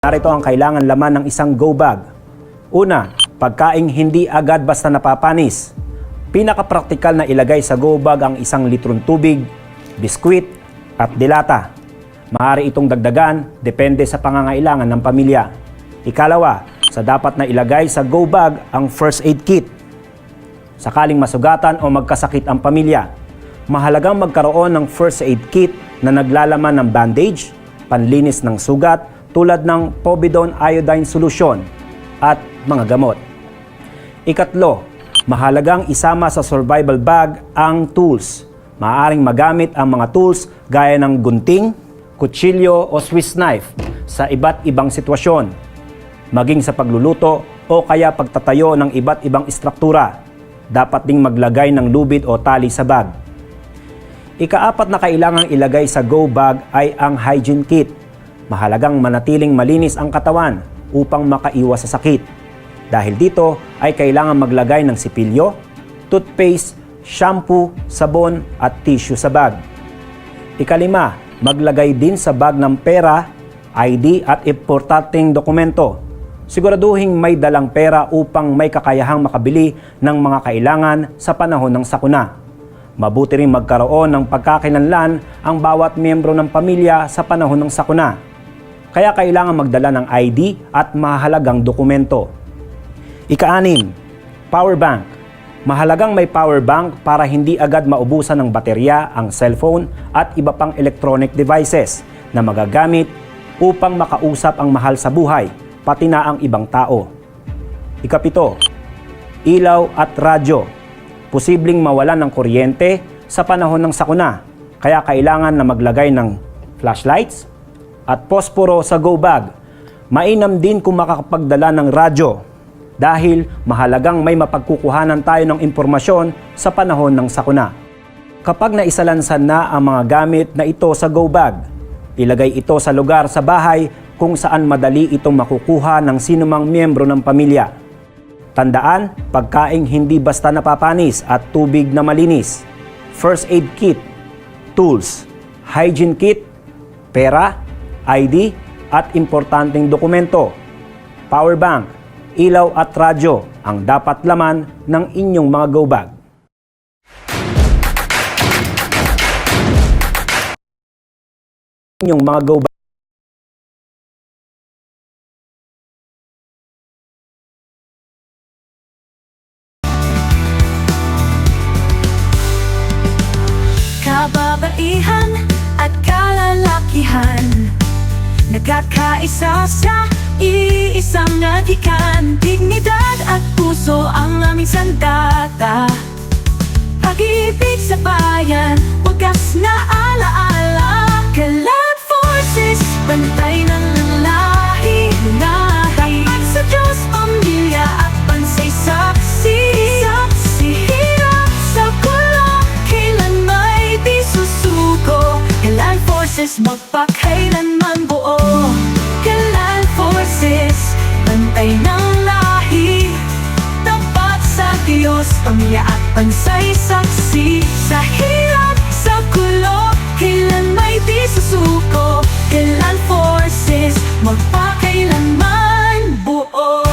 Narito ang kailangan laman ng isang go bag. Una, pagkaing hindi agad basta napapanis. Pinakapraktikal na ilagay sa go bag ang 1 litrong tubig, biskwit at dilata. Maaari itong dagdagan depende sa pangangailangan ng pamilya. Ikalawa, sa dapat na ilagay sa go bag ang first aid kit. Sakaling masugatan o magkasakit ang pamilya, mahalagang magkaroon ng first aid kit na naglalaman ng bandage, panlinis ng sugat, tulad ng povidone iodine solution at mga gamot. Ikatlo, mahalagang isama sa survival bag ang tools. Maaaring magamit ang mga tools gaya ng gunting, kutsilyo o Swiss knife sa iba't ibang sitwasyon, maging sa pagluluto o kaya pagtatayo ng iba't ibang istruktura. Dapat ding maglagay ng lubid o tali sa bag. Ikaapat na kailangang ilagay sa go bag ay ang hygiene kit. Mahalagang manatiling malinis ang katawan upang makaiwas sa sakit. Dahil dito ay kailangan maglagay ng sipilyo, toothpaste, shampoo, sabon at tissue sa bag. Ikalima, maglagay din sa bag ng pera, ID at importanteng dokumento. Siguraduhin may dalang pera upang may kakayahang makabili ng mga kailangan sa panahon ng sakuna. Mabuti rin magkaroon ng pagkakilanlan ang bawat miyembro ng pamilya sa panahon ng sakuna. Kaya kailangan magdala ng ID at mahalagang dokumento. Ika-6, power bank. Mahalagang may power bank para hindi agad maubusan ng baterya ang cellphone at iba pang electronic devices na magagamit upang makausap ang mahal sa buhay, pati na ang ibang tao. Ika-7, ilaw at radyo. Posibleng mawalan ng kuryente sa panahon ng sakuna, kaya kailangan na maglagay ng flashlights at posporo sa go bag. Mainam din kung makakapagdala ng radyo dahil mahalagang may mapagkukuhanan tayo ng impormasyon sa panahon ng sakuna. Kapag naisalansan na ang mga gamit na ito sa go bag, ilagay ito sa lugar sa bahay kung saan madali itong makukuha ng sinumang miyembro ng pamilya. Tandaan, pagkaing hindi basta napapanis at tubig na malinis, first aid kit, tools, hygiene kit, pera, ID at importanteng dokumento, power bank, ilaw at radyo ang dapat laman ng inyong mga go bag. Inyong mga go bag. Kababaihan at kalalakihan, nagkakaisa sa iisang natikan. Dignidad at puso ang aming sandata. Pag-ibig sa bayan, wagas na alaala. Kalag forces, bantay ng lahi. Lunahay at sa Diyos, pamilya at bansay saksi. Saksi, hirap sa kulak, kailan may di susuko. Kalag forces, magpakailanman buo. Kalan forces, bantay ng lahi. Tapat sa Diyos, pamilya at bansay saksi. Sa hirap, sa gulo, kailan may di susuko. Kalan forces, magpakailanman buo.